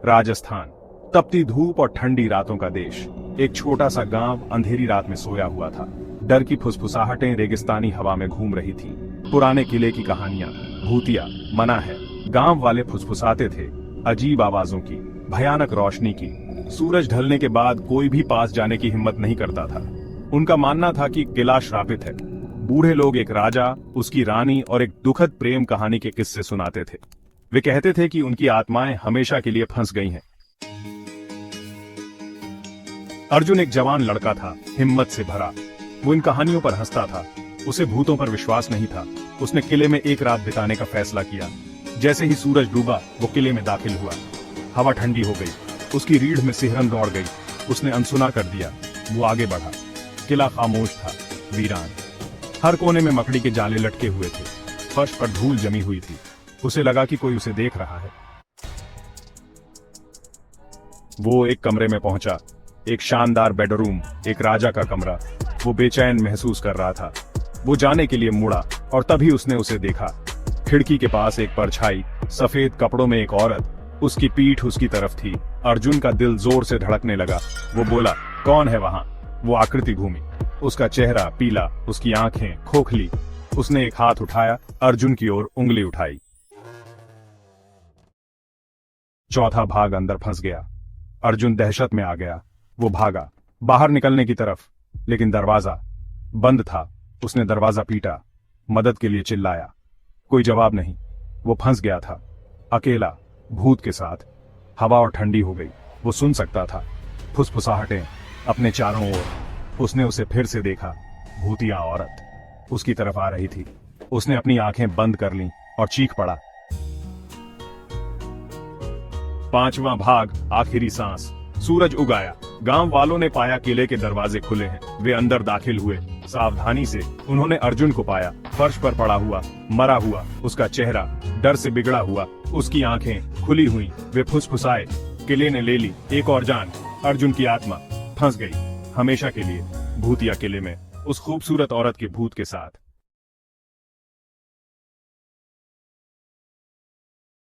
राजस्थान, तपती धूप और ठंडी रातों का देश। एक छोटा सा गांव अंधेरी रात में सोया हुआ था। डर की फुसफुसाहटें रेगिस्तानी हवा में घूम रही थीं। पुराने किले की कहानियां, भूतिया, मना है। गांव वाले फुसफुसाते थे, अजीब आवाजों की, भयानक रोशनी की। सूरज ढलने के बाद कोई भी पास जाने की हिम्मत नहीं करता था। उनका मानना था कि किला श्रापित है। बूढ़े लोग एक राजा, उसकी रानी और एक दुखद प्रेम कहानी के किस्से सुनाते थे। वे कहते थे कि उनकी आत्माएं हमेशा के लिए फंस गई हैं। अर्जुन एक जवान लड़का था, हिम्मत से भरा। वो इन कहानियों पर हंसता था। उसे भूतों पर विश्वास नहीं था। उसने किले में एक रात बिताने का फैसला किया। जैसे ही सूरज डूबा, वो किले में दाखिल हुआ। हवा ठंडी हो गई, उसकी रीढ़ में सिहरन दौड़ गई। उसने अनसुना कर दिया। वो आगे बढ़ा। किला खामोश था, वीरान। हर कोने में मकड़ी के जाले लटके हुए थे। फर्श पर धूल जमी हुई थी। उसे लगा कि कोई उसे देख रहा है। वो एक कमरे में पहुंचा, एक शानदार बेडरूम, एक राजा का कमरा। वो बेचैन महसूस कर रहा था। वो जाने के लिए मुड़ा और तभी उसने उसे देखा। खिड़की के पास एक परछाई, सफेद कपड़ों में एक औरत। उसकी पीठ उसकी तरफ थी। अर्जुन का दिल जोर से धड़कने लगा। वो बोला, कौन है वहां? वो आकृति घूमी। उसका चेहरा पीला, उसकी आंखें खोखली। उसने एक हाथ उठाया, अर्जुन की ओर उंगली उठाई। चौथा भाग अंदर फंस गया। अर्जुन दहशत में आ गया। वो भागा बाहर निकलने की तरफ, लेकिन दरवाजा बंद था। उसने दरवाजा पीटा, मदद के लिए चिल्लाया। कोई जवाब नहीं। वो फंस गया था, अकेला, भूत के साथ। हवा और ठंडी हो गई। वो सुन सकता था फुसफुसाहटें अपने चारों ओर। उसने उसे फिर से देखा। भूतिया औरत उसकी तरफ आ रही थी। उसने अपनी आंखें बंद कर लीं और चीख पड़ा। पांचवा भाग, आखिरी सांस। सूरज उगाया। गांव वालों ने पाया किले के दरवाजे खुले हैं। वे अंदर दाखिल हुए। सावधानी से उन्होंने अर्जुन को पाया, फर्श पर पड़ा हुआ, मरा हुआ। उसका चेहरा डर से बिगड़ा हुआ, उसकी आंखें खुली हुई। वे फुसफुसाए, किले ने ले ली एक और जान। अर्जुन की आत्मा फंस गई हमेशा के लिए भूतिया किले में, उस खूबसूरत औरत के भूत के साथ।